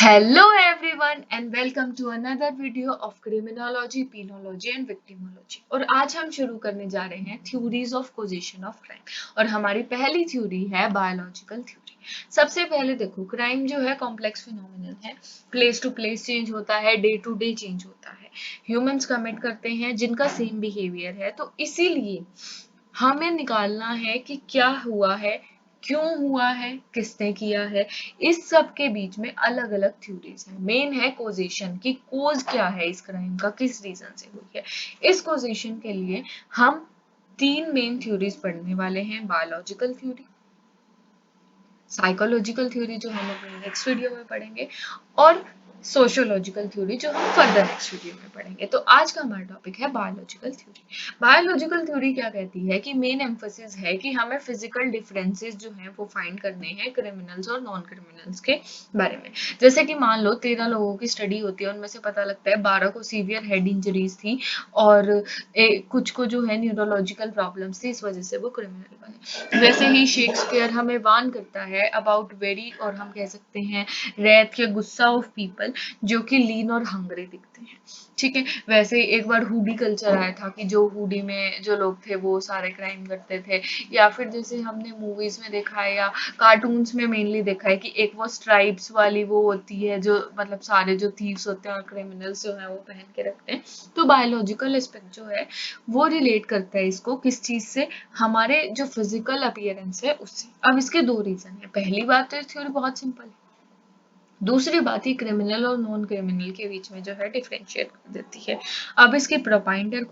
Hello everyone and welcome to another video of criminology, penology and victimology। और आज हम शुरू करने जा रहे हैं थ्योरीज ऑफ कोजेशन ऑफ क्राइम। और हमारी पहली थ्योरी है बायोलॉजिकल थ्योरी। सबसे पहले देखो, क्राइम जो है कॉम्प्लेक्स फिनोमिनन है, प्लेस टू प्लेस चेंज होता है, डे टू डे चेंज होता है, ह्यूमंस कमिट करते हैं जिनका सेम बिहेवियर है। तो इसीलिए हमें निकालना है कि क्या हुआ है, क्यों हुआ है, किसने किया है। इस सब के बीच में अलग अलग थ्योरीज हैं। मेन है कोजेशन की, कोज क्या है इस क्राइम का, किस रीजन से हुई है। इस कोजेशन के लिए हम तीन मेन थ्योरीज पढ़ने वाले हैं। बायोलॉजिकल थ्योरी, साइकोलॉजिकल थ्योरी जो हम अपने नेक्स्ट वीडियो में पढ़ेंगे, और सोशियोलॉजिकल थ्योरी जो हम फर्दर नेक्स्ट वीडियो में पढ़ेंगे। तो आज का हमारा टॉपिक है बायोलॉजिकल थ्योरी। बायोलॉजिकल थ्योरी क्या कहती है कि मेन एम्फोसिस है कि हमें फिजिकल डिफरेंसेस जो हैं वो फाइंड करने हैं क्रिमिनल्स और नॉन क्रिमिनल्स के बारे में। जैसे कि मान लो 13 लोगों की स्टडी होती है, उनमें से पता लगता है 12 को सीवियर हेड इंजरीज थी और कुछ को जो है न्यूरोलॉजिकल प्रॉब्लम्स थी, इस वजह से वो क्रिमिनल बने। वैसे ही शेक्सपियर हमें वार्न करता है अबाउट वेरी, और हम कह सकते हैं रैथ या गुस्सा ऑफ पीपल जो कि लीन और हंग्री दिखते हैं। ठीक है, वैसे ही एक बार हुडी कल्चर आया था कि जो हुडी में जो लोग थे वो सारे क्राइम करते थे। या फिर जैसे हमने मूवीज में देखा है या कार्टून्स में मेनली देखा है कि एक वो स्ट्राइप्स वाली वो होती है जो मतलब सारे जो थीव्स होते हैं और क्रिमिनल्स जो है वो पहन के रखते हैं। तो बायोलॉजिकल एस्पेक्ट जो है वो रिलेट करता है इसको किस चीज से, हमारे जो फिजिकल अपीयरेंस है उससे। अब इसके दो रीजन है। पहली बात तो थ्योरी बहुत सिंपल है, दूसरी बात ही क्रिमिनल और नॉन क्रिमिनल के बीच में जो है डिफरेंशिएट कर देती है। अब इसके प्रोपाउंडर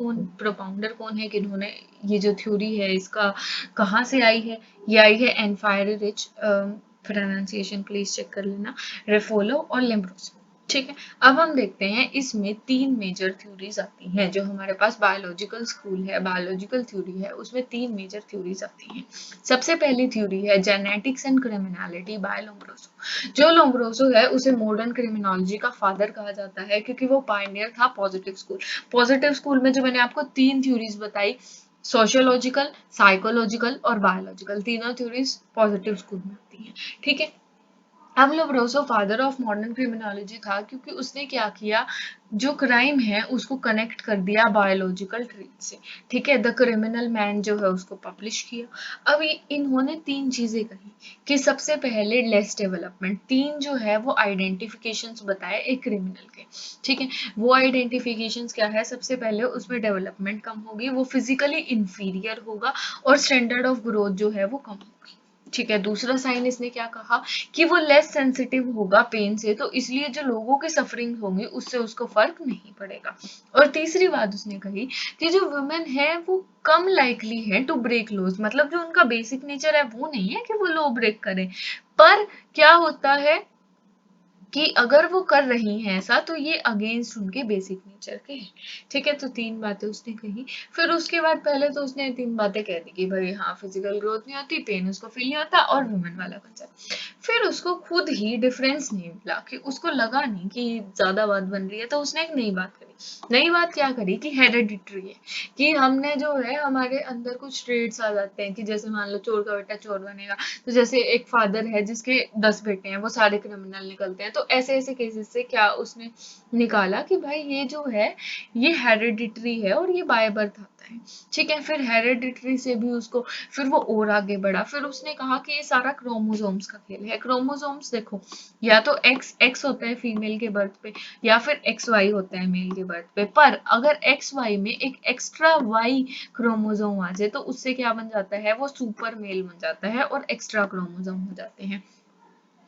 कौन है, किन्होंने ये जो थ्योरी है इसका कहाँ से आई है। ये आई है एनफायर रिच, प्रोनाउंसिएशन प्लीज चेक कर लेना, रेफोलो और लेम्ब्रोसो। ठीक है, अब हम देखते हैं इसमें तीन मेजर थ्योरीज आती हैं। जो हमारे पास बायोलॉजिकल स्कूल है, बायोलॉजिकल थ्योरी है, उसमें तीन मेजर थ्योरीज आती हैं। सबसे पहली थ्योरी है genetics and criminality by Lombroso. जो लोम्ब्रोसो है उसे मॉडर्न क्रिमिनोलॉजी का फादर कहा जाता है क्योंकि वो पायनियर था पॉजिटिव स्कूल। पॉजिटिव स्कूल में जो मैंने आपको तीन थ्योरीज बताई, सोशियोलॉजिकल, साइकोलॉजिकल और बायोलॉजिकल, तीनों थ्योरीज पॉजिटिव स्कूल में आती हैं। ठीक है, अब लोब्रोसो फादर ऑफ मॉडर्न क्रिमिनोलॉजी था क्योंकि उसने क्या किया, जो क्राइम है उसको कनेक्ट कर दिया बायोलॉजिकल ट्रीट से। ठीक है, द क्रिमिनल मैन जो है उसको पब्लिश किया। अब इन्होंने तीन चीजें कही कि सबसे पहले लेस डेवलपमेंट, तीन जो है वो आइडेंटिफिकेशंस बताए एक क्रिमिनल के। ठीक है, वो आइडेंटिफिकेशंस क्या है, सबसे पहले उसमें डेवलपमेंट कम होगी, वो फिजिकली इंफीरियर होगा और स्टैंडर्ड ऑफ ग्रोथ जो है वो कम होगी। ठीक है, दूसरा साइन इसने क्या कहा कि वो लेस सेंसिटिव होगा पेन से, तो इसलिए जो लोगों की सफरिंग होगी उससे उसको फर्क नहीं पड़ेगा। और तीसरी बात उसने कही कि जो वुमेन है वो कम लाइकली है टू ब्रेक लॉज, मतलब जो उनका बेसिक नेचर है वो नहीं है कि वो लॉ ब्रेक करें, पर क्या होता है कि अगर वो कर रही हैं ऐसा तो ये अगेंस्ट उनके बेसिक नेचर के हैं। ठीक है, तो तीन बातें उसने कही। फिर उसके बाद पहले तो उसने तीन बातें कह दी कि भाई हाँ फिजिकल ग्रोथ नहीं होती, पेन उसको फील नहीं होता और वुमेन वाला कंसेप्ट। फिर उसको खुद ही डिफरेंस नहीं मिला, कि उसको लगा नहीं कि ज्यादा बात बन रही है, तो उसने एक नई बात करी। नई बात क्या करी कि हेरेडिटरी है, कि हमने जो है हमारे अंदर कुछ ट्रेड्स आ जाते हैं कि जैसे मान लो चोर का बेटा चोर बनेगा, तो जैसे एक फादर है जिसके 10 बेटे हैं वो सारे क्रिमिनल निकलते हैं। तो ऐसे ऐसे केसेस से क्या उसने निकाला कि भाई ये जो है ये हेरिडिटरी है और ये बाय बर्थ आता है। ठीक है, फिर हेरिडिटरी से भी उसको फिर वो और आगे बढ़ा, फिर उसने कहा कि ये सारा क्रोमोसोम्स का खेल है। क्रोमोसोम्स देखो, या तो एक्स एक्स होता है फीमेल के बर्थ पे, या फिर एक्स वाई होता है मेल के बर्थ पे। पर अगर एक्स वाई में एक एक्स्ट्रा वाई क्रोमोसोम आ जाए तो उससे क्या बन जाता है, वो सुपर मेल बन जाता है और एक्स्ट्रा क्रोमोसोम हो जाते हैं।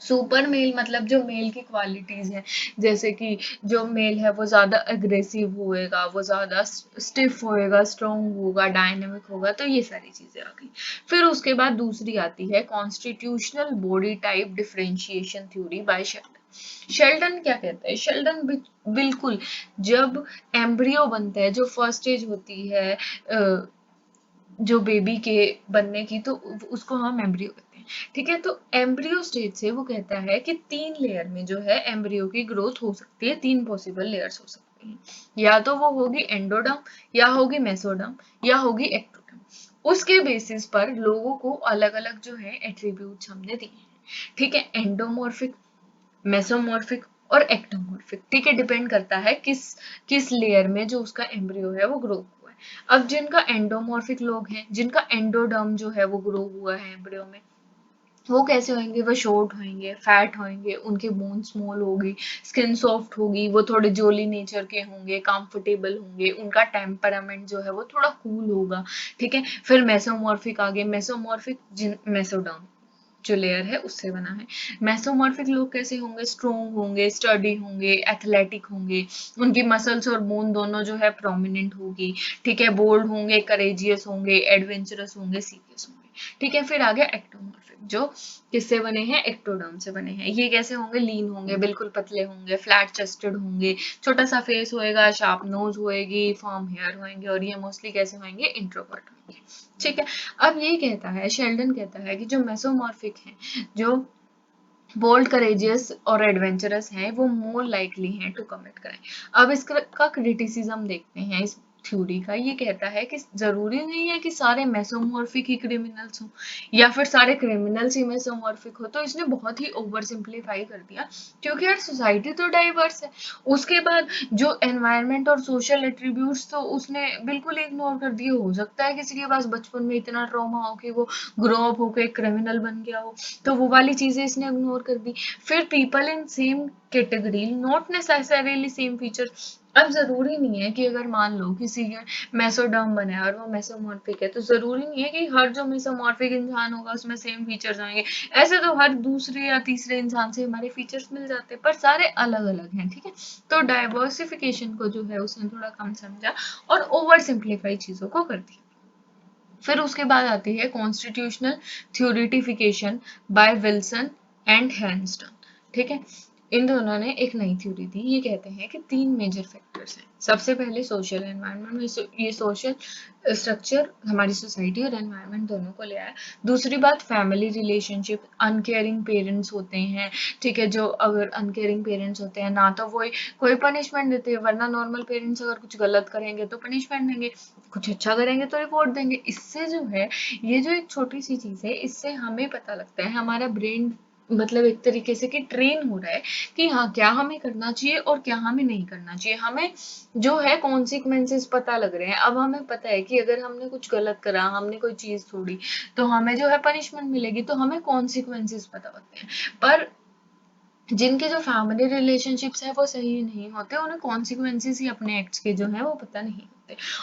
सुपर मेल मतलब जो मेल की क्वालिटीज है, जैसे कि जो मेल है वो ज्यादा अग्रेसिव होएगा, वो ज्यादा स्टिफ होएगा, स्ट्रॉन्ग होगा, डायनेमिक होगा, तो ये सारी चीजें आ गई। फिर उसके बाद दूसरी आती है constitutional body type differentiation theory by Sheldon. Sheldon क्या कहता है, शेल्डन बिल्कुल जब एम्ब्रियो बनता है, जो फर्स्ट स्टेज होती है जो बेबी के बनने की, तो उसको हम एम्ब्रियो कहते हैं। ठीक है, तो एम्ब्रियो स्टेज से वो कहता है कि तीन लेयर में जो है एम्ब्रियो की ग्रोथ हो सकती है, तीन पॉसिबल लेयर्स हो सकती हैं, या तो वो होगी एंडोडर्म, या होगी मेसोडर्म, या होगी एक्टोडर्म। उसके बेसिस पर लोगों को अलग अलग जो है एट्रीब्यूट्स हमने दिए हैं। ठीक है, एंडोमॉर्फिक मेसोमॉर्फिक और एक्टोमॉर्फिक, ठीक है, डिपेंड करता है किस लेयर में जो उसका एम्ब्रियो है वो ग्रो हुआ है। अब जिनका एंडोमॉर्फिक लोग हैं, जिनका एंडोडर्म जो है वो ग्रो हुआ है एम्ब्रियो में, वो कैसे होंगे, वो शॉर्ट होंगे, फैट होंगे, उनकी बोन स्मॉल होगी, स्किन सॉफ्ट होगी, वो थोड़े जोली नेचर के होंगे, कंफर्टेबल होंगे, उनका टेम्परामेंट जो है वो थोड़ा कूल होगा, ठीक है। फिर मेसोमॉर्फिक आगे, मेसोमॉर्फिक मेसोडर्म जो लेयर है उससे बना है। मेसोमॉर्फिक लोग कैसे होंगे, स्ट्रोंग होंगे, स्टडी होंगे, एथलेटिक होंगे, उनकी मसल्स और बोन दोनों जो है प्रोमिनेंट होगी, ठीक है, बोल्ड होंगे, करेजियस होंगे, एडवेंचरस होंगे, सीरियस होंगे, ठीक है। फिर आ गया एक्टोमॉर्फिक, जो किससे बने हैं, एक्टोडर्म से बने हैं। ये कैसे होंगे, लीन होंगे, बिल्कुल पतले होंगे, फ्लैट चेस्टेड होंगे, छोटा सा फेस होएगा, शार्प नोज होएगी, फॉर्म हेयर होंगे, और ये मोस्टली कैसे होंगे, इंट्रोवर्ट होंगे, ठीक है। अब ये कहता है, शेल्डन कहता है कि जो मेसोमॉर्फिक हैं, जो बोल्ड, करेजियस और एडवेंचरस हैं, वो मोर लाइकली हैं टू कमिट करें। अब इसका क्रिटिसिज्म देखते हैं इस थ्योरी का। ये कहता है कि जरूरी नहीं है कि सारे मेसोमॉर्फिक ही क्रिमिनल्स हों या फिर सारे क्रिमिनल्स ही मेसोमॉर्फिक हो, तो इसने बहुत ही ओवर सिंप्लीफाई कर दिया, क्योंकि यार सोसाइटी तो डाइवर्स है। उसके बाद जो एनवायरनमेंट और सोशल एट्रीब्यूट्स तो उसने बिल्कुल इग्नोर कर दिए। हो सकता है किसी के पास बचपन में इतना ट्रॉमा हो कि वो ग्रो अप होकर एक क्रिमिनल बन गया हो, तो वो वाली चीजें इसने इग्नोर कर दी। फिर people in same category, not necessarily same feature. अब जरूरी नहीं है कि अगर मान लो किसी के मेसोडर्म बना है और वो मेसोमॉर्फिक है, तो जरूरी नहीं है कि हर जो मेसोमॉर्फिक इंसान होगा उसमें सेम फीचर्स होंगे। ऐसे तो हर दूसरे या तीसरे इंसान से हमारे फीचर्स मिल जाते हैं, पर सारे अलग अलग हैं, ठीक है। तो डाइवर्सिफिकेशन को जो है उसने थोड़ा कम समझा और ओवर सिंप्लीफाई चीजों को कर दिया। फिर उसके बाद आती है कॉन्स्टिट्यूशनल थ्योरिटिफिकेशन बाय विल्सन एंड हैंस्टन, ठीक है। इन दोनों ने एक नई थ्योरी दी। ये कहते हैं कि 3 मेजर फैक्टर्स हैं। सबसे पहले सोशल एनवायरनमेंट में, ये सोशल स्ट्रक्चर हमारी सोसाइटी और एनवायरनमेंट दोनों को ले आया। दूसरी बात, फैमिली रिलेशनशिप, अनकेयरिंग पेरेंट्स होते हैं, ठीक है, जो अगर अनकेयरिंग पेरेंट्स होते हैं ना तो वो कोई पनिशमेंट देते हैं, वरना नॉर्मल पेरेंट्स अगर कुछ गलत करेंगे तो पनिशमेंट देंगे, कुछ अच्छा करेंगे तो रिवॉर्ड देंगे। इससे जो है, ये जो एक छोटी सी चीज है, इससे हमें पता लगता है, हमारा ब्रेन मतलब एक तरीके से कि ट्रेन हो रहा है कि हाँ, क्या हमें करना चाहिए और क्या हमें नहीं करना चाहिए। हमें जो है कॉन्सिक्वेंसेस पता लग रहे हैं। अब हमें पता है कि अगर हमने कुछ गलत करा, हमने कोई चीज छोड़ी, तो हमें जो है पनिशमेंट मिलेगी, तो हमें कॉन्सिक्वेंसेस पता होते हैं। पर जिनके जो फैमिली रिलेशनशिप्स है वो सही नहीं होते, उन्हें कॉन्सिक्वेंसेस ही अपने एक्ट्स के जो है वो पता नहीं होते।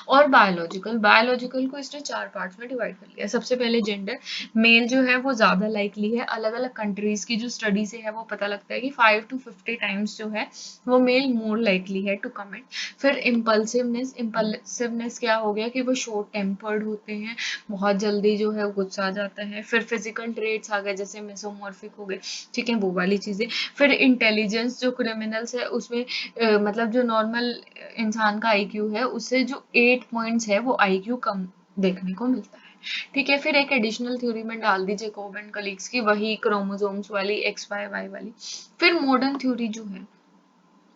और बायोलॉजिकल को इसने 4 पार्ट्स में डिवाइड कर लिया। सबसे पहले जेंडर, मेल जो है वो ज्यादा लाइकली है। अलग अलग कंट्रीज की जो स्टडी से है वो पता लगता है कि 5 to 50 टाइम्स जो है वो मेल मोर लाइकली है टू कमिट। फिर इम्पल्सिवनेस क्या हो गया कि वो शॉर्ट टेम्पर्ड होते हैं, बहुत जल्दी जो है गुस्सा आ जाता है। फिर फिजिकल ट्रेट्स आ गए, जैसे मेसोमॉर्फिक हो गए, ठीक है, वो वाली चीजें। फिर इंटेलिजेंस, जो क्रिमिनल्स है उसमें मतलब जो नॉर्मल इंसान का आईक्यू है उससे जो 8 पॉइंट्स है वो आईक्यू कम देखने को मिलता है, ठीक है। फिर एक एडिशनल थ्योरी में डाल दी जैकोब एंड कलीग्स की, वही क्रोमोसोम्स वाली, एक्स वाई वाई वाली। फिर मॉडर्न थ्योरी जो है,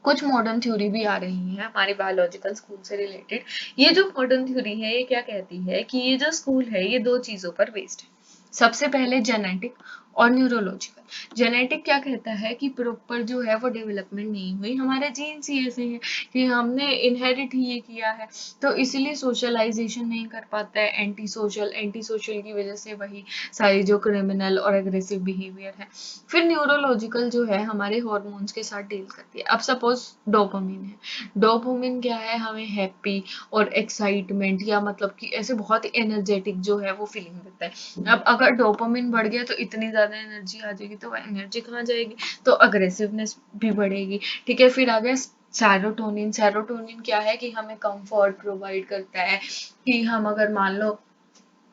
कुछ मॉडर्न थ्योरी भी आ रही है हमारे बायोलॉजिकल स्कूल से रिलेटेड। ये जो मॉडर्न थ्योरी है ये क्या कहती है कि ये जो स्कूल है ये 2 चीजों पर बेस्ड है। सबसे पहले जेनेटिक और न्यूरोलॉजिकल। जेनेटिक क्या कहता है कि प्रॉपर जो है वो डेवलपमेंट नहीं हुई, हमारे जीन्स ही ऐसे हैं कि हमने इनहेरिट ही ये किया है, तो इसलिए सोशलाइजेशन नहीं कर पाता है, एंटी सोशल की वजह से वही सारी जो क्रिमिनल और एग्रेसिव बिहेवियर है। फिर न्यूरोलॉजिकल जो है हमारे हॉर्मोन्स के साथ डील करती है। अब सपोज डोपामिन है, डोपामिन क्या है, हमें हैप्पी और एक्साइटमेंट या मतलब कि ऐसे बहुत एनर्जेटिक जो है वो फीलिंग देता है। अब अगर डोपामिन बढ़ गया तो इतनी ज्यादा एनर्जी आ जाएगी, तो एनर्जी कहाँ जाएगी, तो अग्रेसिवनेस भी बढ़ेगी, ठीक है। फिर आ गया सेरोटोनिन। सेरोटोनिन क्या है कि हमें कंफर्ट प्रोवाइड करता है, कि हम अगर मान लो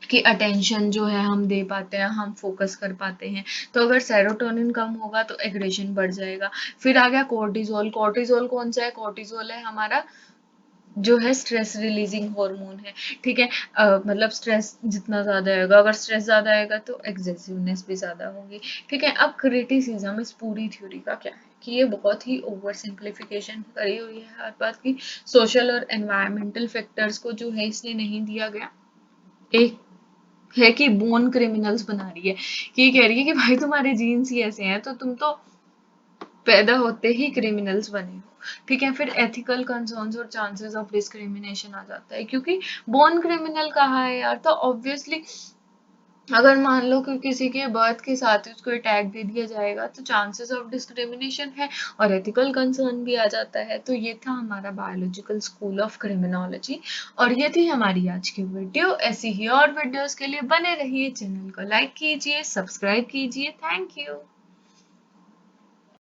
कि अटेंशन जो है हम दे पाते हैं, हम फोकस कर पाते हैं। तो अगर सेरोटोनिन कम होगा तो एग्रेशन बढ़ जाएगा। फिर आ गया कोर्टिजोल। कोर्टिजोल कौन सा है, कोर्टिजोल है हमारा जो है स्ट्रेस रिलीजिंग हार्मोन है, ठीक है। मतलब स्ट्रेस जितना ज्यादा आएगा, अगर स्ट्रेस ज्यादा आएगा तो एग्जेसिवनेस भी ज्यादा होगी, ठीक है। अब क्रिटिसिज्म इस पूरी थ्योरी का क्या है कि ये बहुत ही ओवर सिंप्लीफिकेशन करी हुई है हर बात की। सोशल और एनवायरमेंटल फैक्टर्स को जो है इसलिए नहीं दिया गया। एक है कि बोन क्रिमिनल्स बना रही है, कि कह रही है कि भाई तुम्हारे जीन्स ही ऐसे हैं, तो तुम तो पैदा होते ही क्रिमिनल्स बने हो, ठीक है। फिर एथिकल कंसर्न्स और चांसेस ऑफ डिस्क्रिमिनेशन आ जाता है, क्योंकि बोर्न क्रिमिनल कहाँ है यार, तो ऑब्वियसली अगर मान लो कि किसी के बर्थ के साथ ही उसको टैग दे दिया जाएगा तो चांसेस ऑफ डिस्क्रिमिनेशन है, और एथिकल कंसर्न भी आ जाता है। तो ये था हमारा बायोलॉजिकल स्कूल ऑफ क्रिमिनोलॉजी, और ये थी हमारी आज की वीडियो। ऐसी ही और वीडियोस के लिए बने रहिए, चैनल को लाइक कीजिए, सब्सक्राइब कीजिए। Thank you.